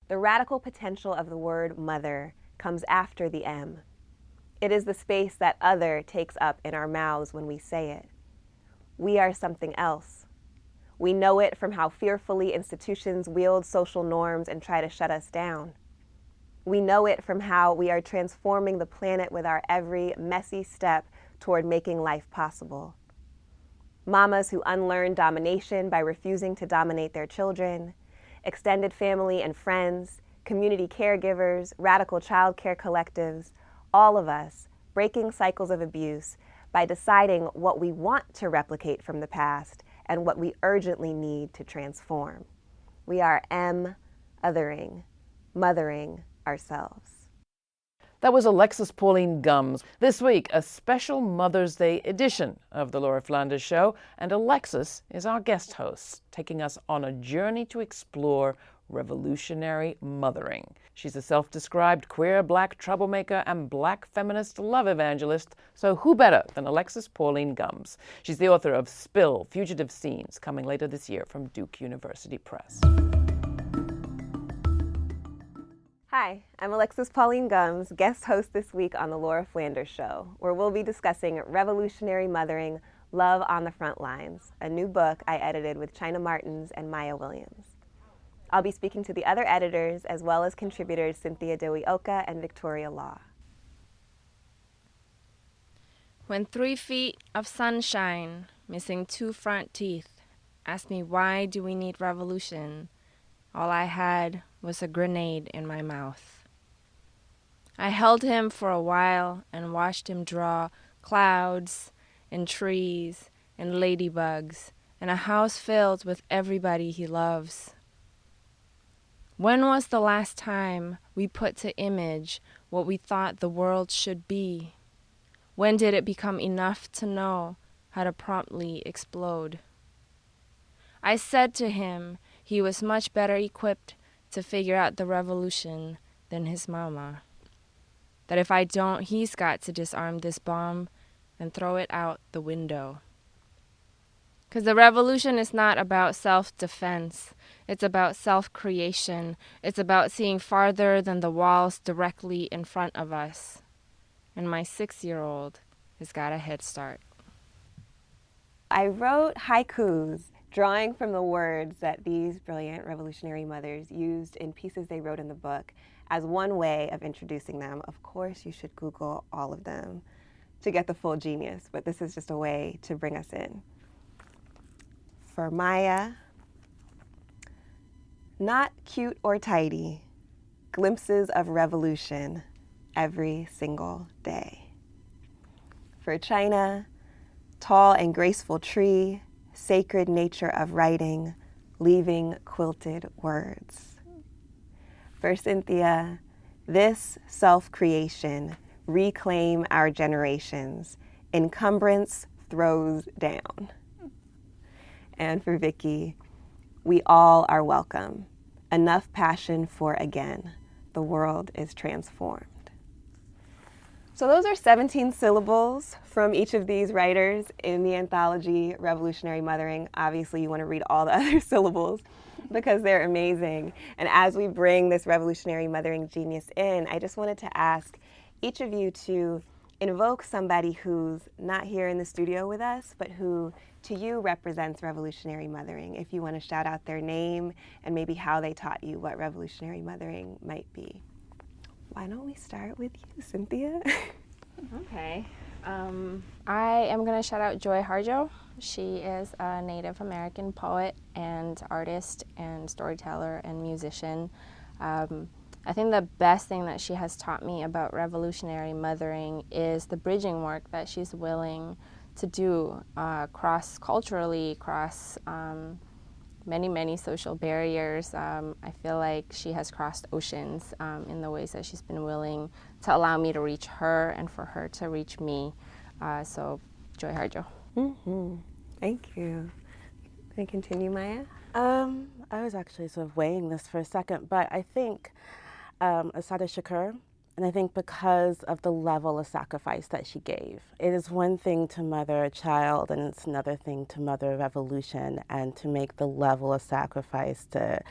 The radical potential of the word mother comes after the M. It is the space that other takes up in our mouths when we say it. We are something else. We know it from how fearfully institutions wield social norms and try to shut us down. We know it from how we are transforming the planet with our every messy step toward making life possible. Mamas who unlearn domination by refusing to dominate their children, extended family and friends, community caregivers, radical childcare collectives, all of us breaking cycles of abuse by deciding what we want to replicate from the past and what we urgently need to transform. We are othering, mothering ourselves. That was Alexis Pauline Gumbs. This week, a special Mother's Day edition of The Laura Flanders Show, and Alexis is our guest host, taking us on a journey to explore revolutionary mothering. She's a self-described queer Black troublemaker and Black feminist love evangelist, so who better than Alexis Pauline Gumbs? She's the author of Spill, Fugitive Scenes, coming later this year from Duke University Press. Hi, I'm Alexis Pauline Gumbs, guest host this week on The Laura Flanders Show, where we'll be discussing revolutionary mothering, Love on the Front Lines, a new book I edited with China Martens and Mai'a Williams. I'll be speaking to the other editors as well as contributors Cynthia Dewi Oka and Victoria Law. When 3 feet of sunshine, missing 2 front teeth, asked me why do we need revolution, all I had was a grenade in my mouth. I held him for a while and watched him draw clouds and trees and ladybugs and a house filled with everybody he loves. When was the last time we put to image what we thought the world should be? When did it become enough to know how to promptly explode? I said to him he was much better equipped to figure out the revolution than his mama. That if I don't, he's got to disarm this bomb and throw it out the window. Because the revolution is not about self-defense. It's about self-creation. It's about seeing farther than the walls directly in front of us. And my 6-year-old has got a head start. I wrote haikus, drawing from the words that these brilliant revolutionary mothers used in pieces they wrote in the book as one way of introducing them. Of course, you should Google all of them to get the full genius, but this is just a way to bring us in. For Mai'a, not cute or tidy, glimpses of revolution every single day. For China, tall and graceful tree, sacred nature of writing, leaving quilted words. For Cynthia, this self-creation, reclaim our generations, encumbrance throws down. And for Vicky, we all are welcome. Enough passion for again. The world is transformed. So those are 17 syllables from each of these writers in the anthology Revolutionary Mothering. Obviously, you want to read all the other syllables because they're amazing. And as we bring this revolutionary mothering genius in, I just wanted to ask each of you to invoke somebody who's not here in the studio with us, but who to you represents revolutionary mothering. If you want to shout out their name and maybe how they taught you what revolutionary mothering might be. Why don't we start with you, Cynthia? Okay. I am going to shout out Joy Harjo. She is a Native American poet and artist and storyteller and musician. I think the best thing that she has taught me about revolutionary mothering is the bridging work that she's willing to do cross-culturally, cross many social barriers. I feel like she has crossed oceans in the ways that she's been willing to allow me to reach her and for her to reach me. So, Joy Harjo. Mm-hmm. Thank you. Can I continue, Mai'a? I was actually sort of weighing this for a second, but I think Assata Shakur And I think because of the level of sacrifice that she gave. It is one thing to mother a child, and it's another thing to mother a revolution, and to make the level of sacrifice that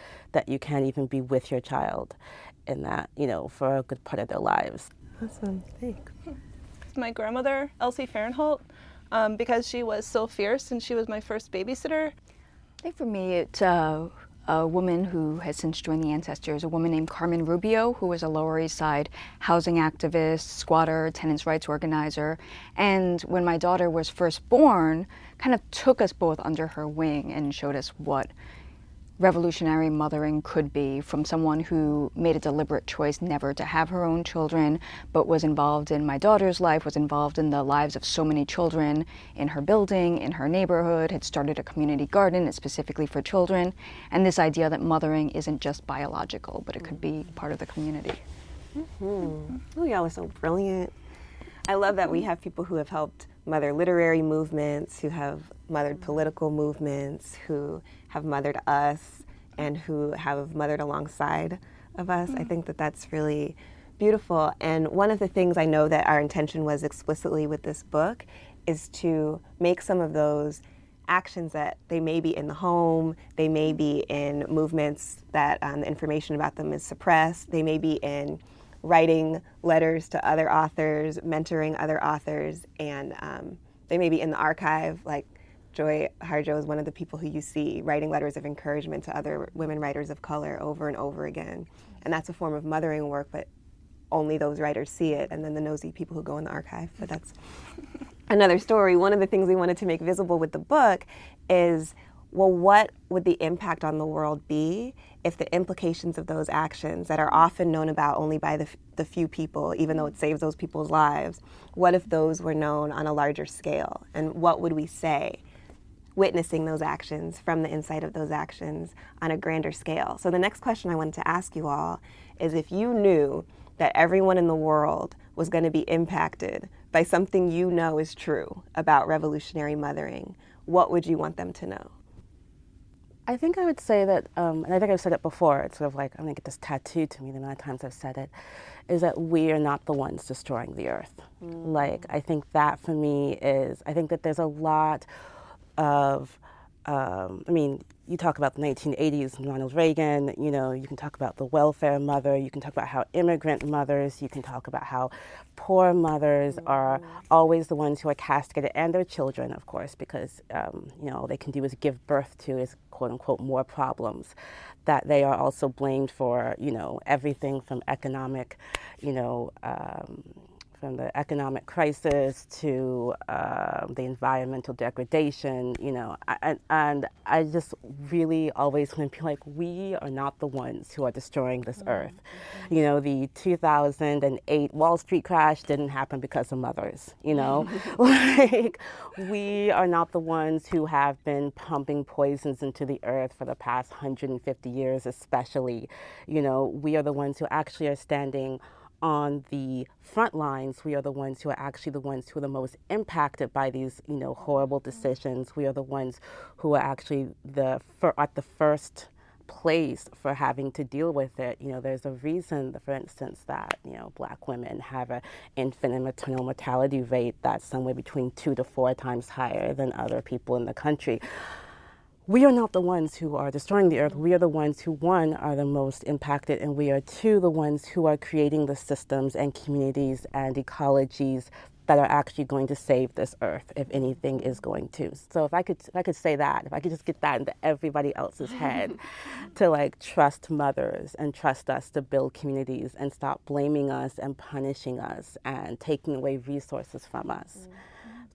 you can't even be with your child in that, for a good part of their lives. Awesome, thanks. My grandmother, Elsie Fahrenholt, because she was so fierce and she was my first babysitter. I think for me, it's a woman who has since joined the Ancestors, a woman named Carmen Rubio, who was a Lower East Side housing activist, squatter, tenants' rights organizer. And when my daughter was first born, kind of took us both under her wing and showed us what revolutionary mothering could be, from someone who made a deliberate choice never to have her own children, but was involved in my daughter's life, was involved in the lives of so many children in her building, in her neighborhood, had started a community garden specifically for children, and this idea that mothering isn't just biological, but it could be part of the community. Oh, y'all are so brilliant. I love that we have people who have helped mother literary movements, who have mothered political movements, who have mothered us, and who have mothered alongside of us. I think that that's really beautiful. And one of the things I know that our intention was explicitly with this book is to make some of those actions that they may be in the home, they may be in movements that the information about them is suppressed, they may be in writing letters to other authors, mentoring other authors, and they may be in the archive, like Joy Harjo is one of the people who you see writing letters of encouragement to other women writers of color over and over again. And that's a form of mothering work, but only those writers see it, and then the nosy people who go in the archive. But that's another story. One of the things we wanted to make visible with the book is, well, what would the impact on the world be if the implications of those actions that are often known about only by the few people, even though it saves those people's lives, what if those were known on a larger scale? And what would we say witnessing those actions from the insight of those actions on a grander scale? So the next question I wanted to ask you all is, if you knew that everyone in the world was going to be impacted by something you know is true about revolutionary mothering, what would you want them to know? I think I would say that, and I think I've said it before, it's sort of like, I'm going to get this tattooed to me the amount of times I've said it, is that we are not the ones destroying the earth. Like, I think that for me is, I think that there's a lot of, you talk about the 1980s and Ronald Reagan, you can talk about the welfare mother, you can talk about how immigrant mothers, you can talk about how poor mothers are always the ones who are castigated, and their children, of course, because, all they can do is give birth to is, quote unquote, more problems, that they are also blamed for, everything from economic, from the economic crisis to the environmental degradation, and I just really always want to be like, we are not the ones who are destroying this earth. The 2008 Wall Street crash didn't happen because of mothers, like, we are not the ones who have been pumping poisons into the earth for the past 150 years, especially, we are the ones who actually are standing on the front lines. We are the ones who are actually the ones who are the most impacted by these, horrible decisions. We are the ones who are actually at the first place for having to deal with it. There's a reason, for instance, that, Black women have an infant and maternal mortality rate that's somewhere between 2 to 4 times higher than other people in the country. We are not the ones who are destroying the earth. We are the ones who, one, are the most impacted, and we are, two, the ones who are creating the systems and communities and ecologies that are actually going to save this earth, if anything is going to. So if I could say that, if I could just get that into everybody else's head, to trust mothers and trust us to build communities and stop blaming us and punishing us and taking away resources from us,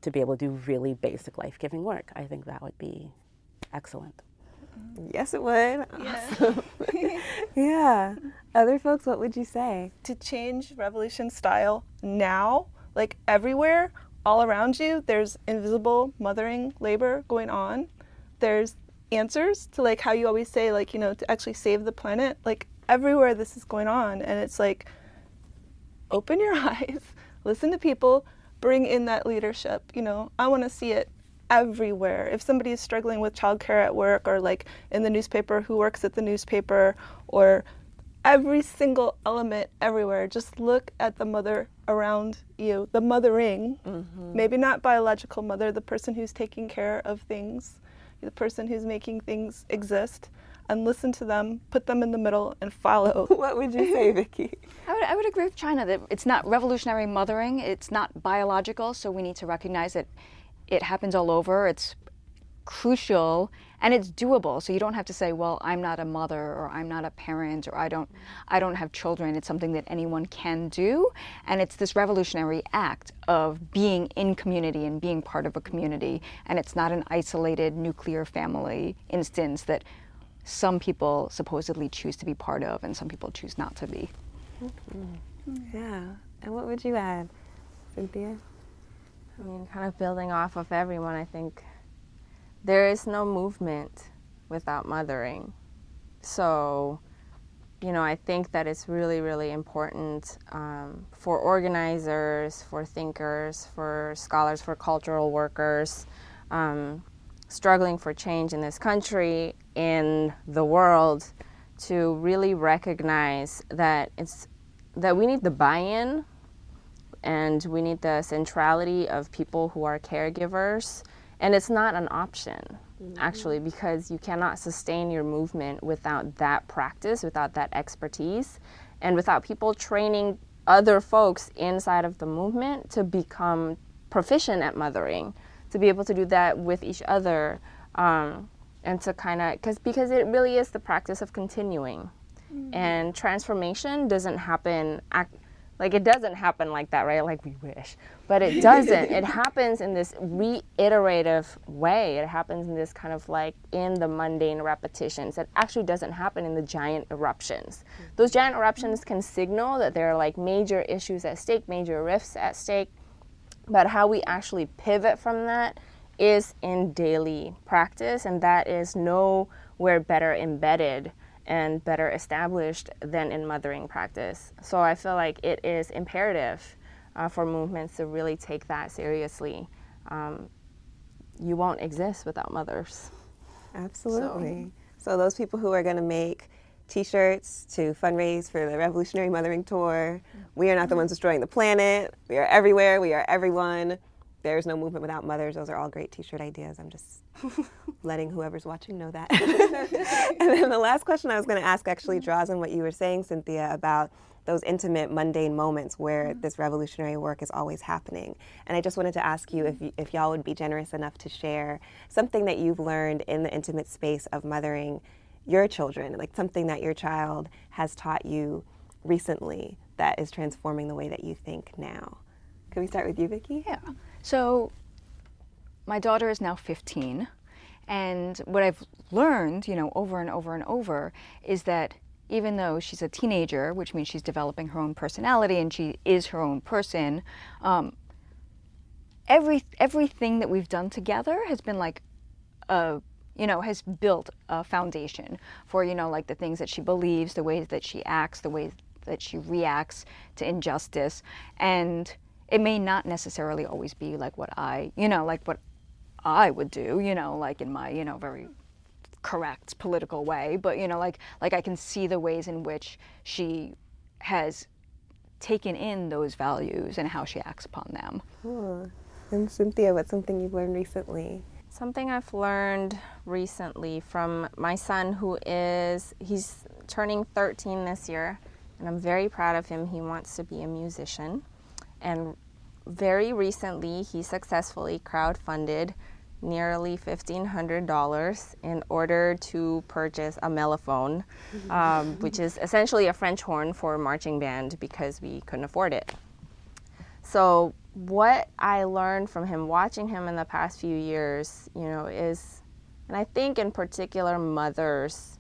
to be able to do really basic life-giving work, I think that would be excellent. Yes, it would. Awesome. Yeah. Other folks, what would you say? To change revolution style now, everywhere, all around you, there's invisible mothering labor going on. There's answers to how you always say, to actually save the planet. Everywhere this is going on, and it's open your eyes, listen to people, bring in that leadership. I want to see it everywhere. If somebody is struggling with childcare at work, or in the newspaper, who works at the newspaper, or every single element everywhere. Just look at the mother around you, the mothering, maybe not biological mother, the person who's taking care of things, the person who's making things exist, and listen to them, put them in the middle, and follow. What would you say, Vicky? I would agree with China that it's not revolutionary mothering, it's not biological, so we need to recognize that it happens all over. It's crucial and it's doable. So you don't have to say, well, I'm not a mother or I'm not a parent or I don't have children. It's something that anyone can do. And it's this revolutionary act of being in community and being part of a community. And it's not an isolated nuclear family instance that some people supposedly choose to be part of and some people choose not to be. Yeah. And what would you add, Cynthia? I mean, kind of building off of everyone, I think there is no movement without mothering. So, you know, I think that it's really, really important for organizers, for thinkers, for scholars, for cultural workers, struggling for change in this country, in the world, to really recognize that that we need the buy-in and we need the centrality of people who are caregivers. And it's not an option, actually, because you cannot sustain your movement without that practice, without that expertise, and without people training other folks inside of the movement to become proficient at mothering, to be able to do that with each other, and to kind of, because it really is the practice of continuing. And transformation doesn't happen, it doesn't happen like that, right? Like we wish. But it doesn't. It happens in this reiterative way. It happens in this kind of like in the mundane repetitions. It actually doesn't happen in the giant eruptions. Those giant eruptions can signal that there are like major issues at stake, major rifts at stake. But how we actually pivot from that is in daily practice, and that is nowhere better embedded and better established than in mothering practice. So I feel like it is imperative for movements to really take that seriously. You won't exist without mothers. Absolutely. So those people who are going to make T-shirts to fundraise for the Revolutionary Mothering Tour, we are not the ones destroying the planet. We are everywhere. We are everyone. There's no movement without mothers. Those are all great T-shirt ideas. I'm just letting whoever's watching know that. And then the last question I was going to ask actually draws on what you were saying, Cynthia, about those intimate, mundane moments where this revolutionary work is always happening. And I just wanted to ask you if y'all would be generous enough to share something that you've learned in the intimate space of mothering your children, like something that your child has taught you recently that is transforming the way that you think now. Can we start with you, Vicky? Yeah. So my daughter is now 15, and what I've learned, over and over and over, is that even though she's a teenager, which means she's developing her own personality and she is her own person, everything that we've done together has been like has built a foundation for, like the things that she believes, the ways that she acts, the ways that she reacts to injustice. And it may not necessarily always be like what I would do, like in my, very correct political way, but, like I can see the ways in which she has taken in those values and how she acts upon them. Cool. And Cynthia, what's something you've learned recently? Something I've learned recently from my son, he's turning 13 this year, and I'm very proud of him. He wants to be a musician. And very recently, he successfully crowdfunded nearly $1,500 in order to purchase a mellophone, which is essentially a French horn for a marching band because we couldn't afford it. So what I learned from him, watching him in the past few years, is, and I think in particular mothers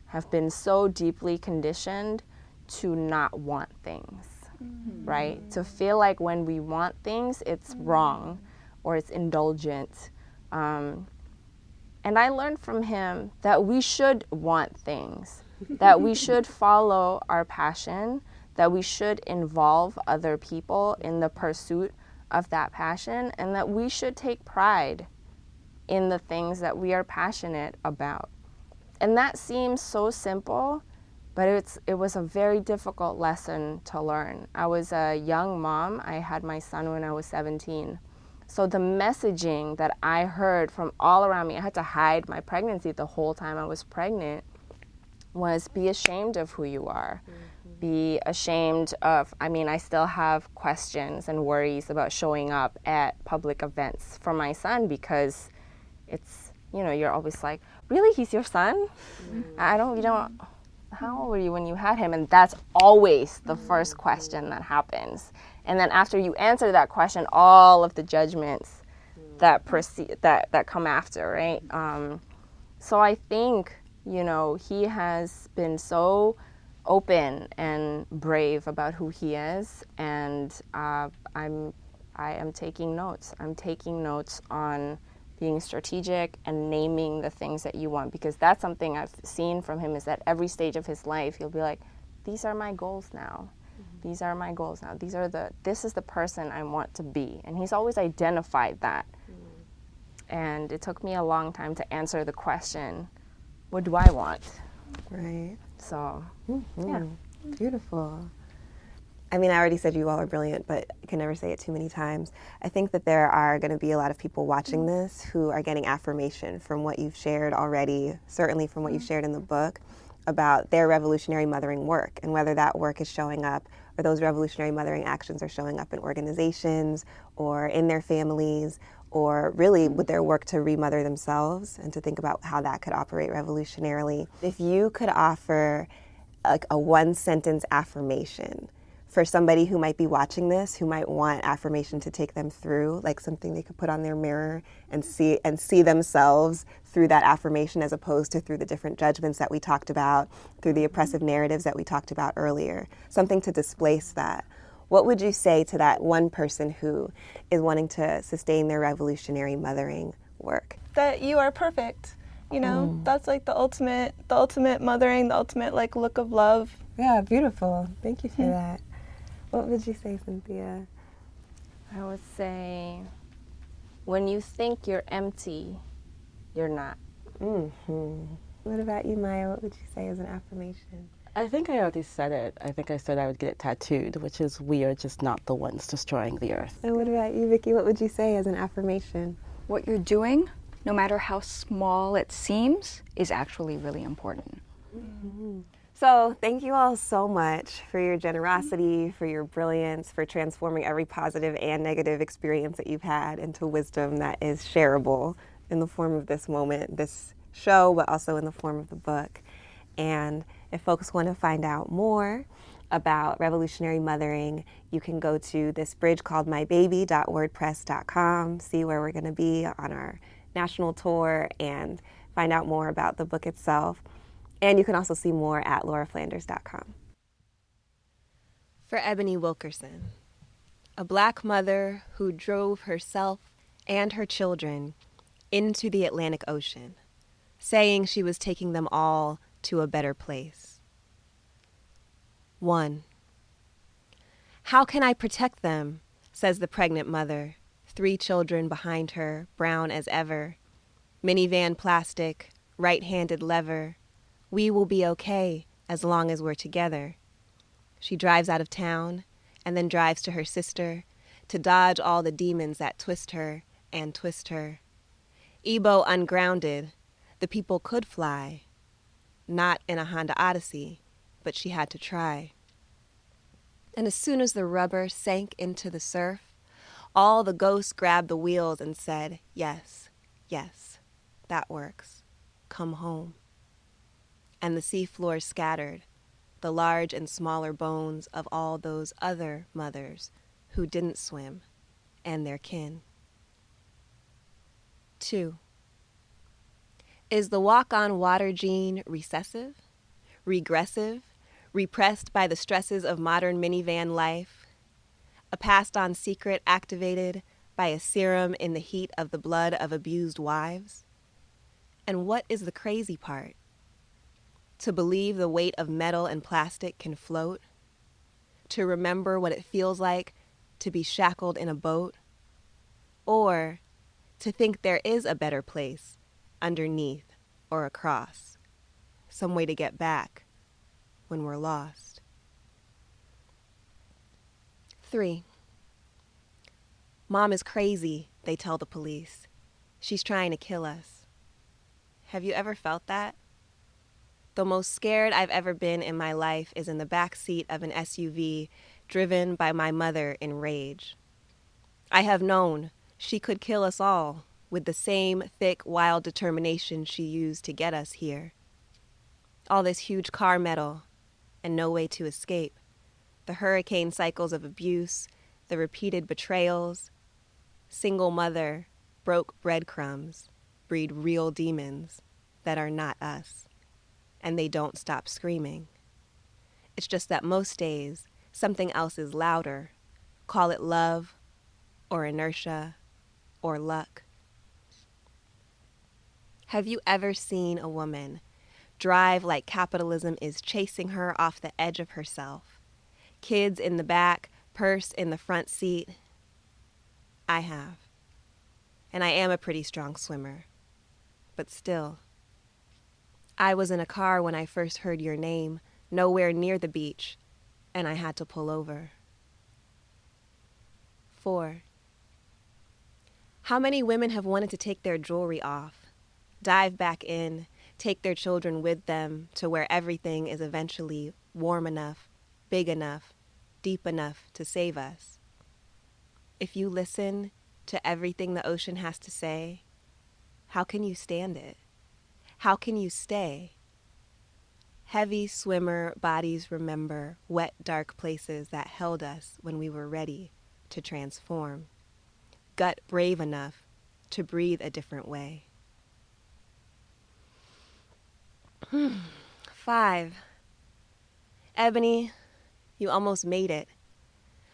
have been so deeply conditioned to not want things, right? To feel like when we want things, it's wrong or it's indulgent. And I learned from him that we should want things, that we should follow our passion, that we should involve other people in the pursuit of that passion, and that we should take pride in the things that we are passionate about. And that seems so simple, But it was a very difficult lesson to learn. I was a young mom. I had my son when I was 17. So the messaging that I heard from all around me, I had to hide my pregnancy the whole time I was pregnant, was be ashamed of who you are. Be ashamed of, I still have questions and worries about showing up at public events for my son because it's, you're always like, really, he's your son? How old were you when you had him? And that's always the first question that happens. And then after you answer that question, all of the judgments that come after, right? So I think, he has been so open and brave about who he is, and I am taking notes. I'm taking notes on being strategic and naming the things that you want, because that's something I've seen from him, is that every stage of his life he'll be like, these are my goals now. These are my goals now. This is the person I want to be. And he's always identified that. And it took me a long time to answer the question, what do I want? Right. So, yeah. Beautiful. I already said you all are brilliant, but I can never say it too many times. I think that there are going to be a lot of people watching this who are getting affirmation from what you've shared already, certainly from what you've shared in the book, about their revolutionary mothering work, and whether that work is showing up, or those revolutionary mothering actions are showing up in organizations or in their families, or really with their work to remother themselves and to think about how that could operate revolutionarily. If you could offer a one-sentence affirmation for somebody who might be watching this, who might want affirmation to take them through, like something they could put on their mirror and see themselves through that affirmation, as opposed to through the different judgments that we talked about, through the oppressive narratives that we talked about earlier, something to displace that. What would you say to that one person who is wanting to sustain their revolutionary mothering work? That you are perfect. That's like the ultimate mothering, the ultimate look of love. Yeah, beautiful. Thank you for that. What would you say, Cynthia? I would say, when you think you're empty, you're not. What about you, Mai'a? What would you say as an affirmation? I think I already said it. I think I said I would get it tattooed, which is, we are just not the ones destroying the earth. And what about you, Vicki? What would you say as an affirmation? What you're doing, no matter how small it seems, is actually really important. So thank you all so much for your generosity, for your brilliance, for transforming every positive and negative experience that you've had into wisdom that is shareable in the form of this moment, this show, but also in the form of the book. And if folks want to find out more about revolutionary mothering, you can go to this bridge called mybaby.wordpress.com, see where we're going to be on our national tour, and find out more about the book itself. And you can also see more at lauraflanders.com. For Ebony Wilkerson, a Black mother who drove herself and her children into the Atlantic Ocean, saying she was taking them all to a better place. 1. How can I protect them, says the pregnant mother, 3 children behind her, brown as ever. Minivan plastic, right-handed lever. We will be okay as long as we're together. She drives out of town and then drives to her sister to dodge all the demons that twist her and twist her. Ebo ungrounded, the people could fly. Not in a Honda Odyssey, but she had to try. And as soon as the rubber sank into the surf, all the ghosts grabbed the wheels and said, yes, yes, that works. Come home. And the seafloor scattered, the large and smaller bones of all those other mothers who didn't swim, and their kin. 2. Is the walk-on water gene recessive, regressive, repressed by the stresses of modern minivan life? A passed-on secret activated by a serum in the heat of the blood of abused wives? And what is the crazy part? To believe the weight of metal and plastic can float? To remember what it feels like to be shackled in a boat? Or to think there is a better place underneath or across, some way to get back, when we're lost. 3. Mom is crazy, they tell the police. She's trying to kill us. Have you ever felt that? The most scared I've ever been in my life is in the back seat of an SUV driven by my mother in rage. I have known she could kill us all with the same thick, wild determination she used to get us here. All this huge car metal and no way to escape. The hurricane cycles of abuse, the repeated betrayals. Single mother, broke breadcrumbs, breed real demons that are not us. And they don't stop screaming. It's just that most days, something else is louder. Call it love, or inertia, or luck. Have you ever seen a woman drive like capitalism is chasing her off the edge of herself? Kids in the back, purse in the front seat. I have. And I am a pretty strong swimmer. But still. I was in a car when I first heard your name, nowhere near the beach, and I had to pull over. 4. How many women have wanted to take their jewelry off, dive back in, take their children with them to where everything is eventually warm enough, big enough, deep enough to save us? If you listen to everything the ocean has to say, how can you stand it? How can you stay? Heavy swimmer bodies remember wet, dark places that held us when we were ready to transform. Gut brave enough to breathe a different way. 5. Ebony, you almost made it,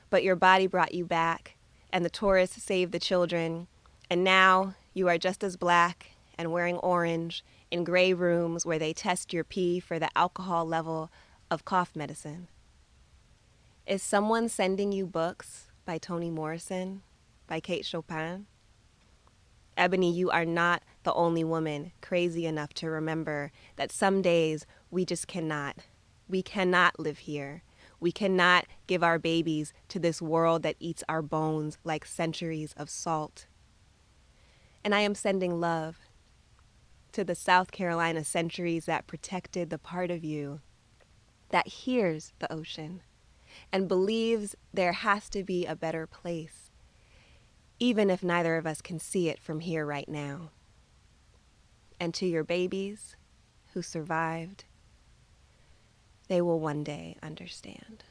but your body brought you back, and the tourists saved the children, and now you are just as black and wearing orange in gray rooms where they test your pee for the alcohol level of cough medicine. Is someone sending you books by Toni Morrison, by Kate Chopin? Ebony, you are not the only woman crazy enough to remember that some days we just cannot. We cannot live here. We cannot give our babies to this world that eats our bones like centuries of salt. And I am sending love to the South Carolina centuries that protected the part of you that hears the ocean and believes there has to be a better place, even if neither of us can see it from here right now. And to your babies who survived, they will one day understand.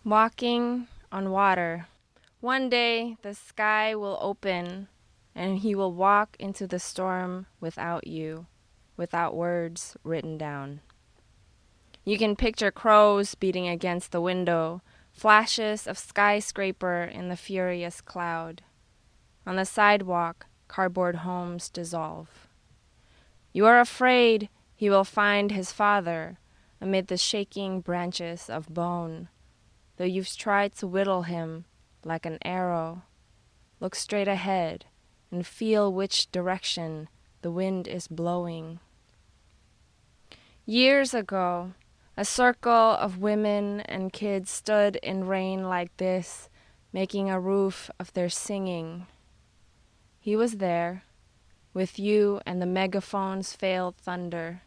Walking on water. One day the sky will open and he will walk into the storm without you, without words written down. You can picture crows beating against the window, flashes of skyscraper in the furious cloud. On the sidewalk, cardboard homes dissolve. You are afraid he will find his father amid the shaking branches of bone, though you've tried to whittle him like an arrow. Look straight ahead and feel which direction the wind is blowing. Years ago, a circle of women and kids stood in rain like this, making a roof of their singing. He was there, with you and the megaphone's failed thunder.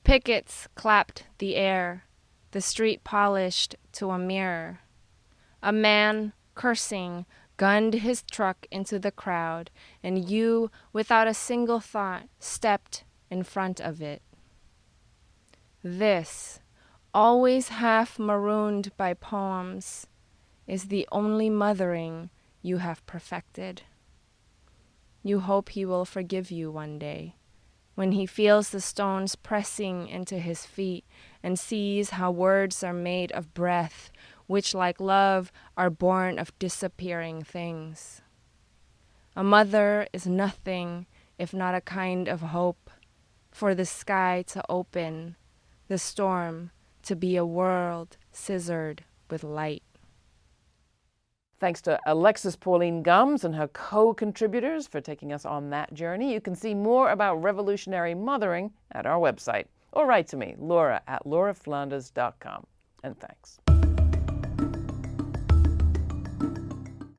Pickets clapped the air, the street polished to a mirror. A man, cursing, gunned his truck into the crowd, and you, without a single thought, stepped in front of it. This, always half marooned by poems, is the only mothering you have perfected. You hope he will forgive you one day, when he feels the stones pressing into his feet and sees how words are made of breath, which, like love, are born of disappearing things. A mother is nothing if not a kind of hope, for the sky to open, the storm to be a world scissored with light. Thanks to Alexis Pauline Gumbs and her co-contributors for taking us on that journey. You can see more about revolutionary mothering at our website, or write to me, Laura@lauraflanders.com. And thanks.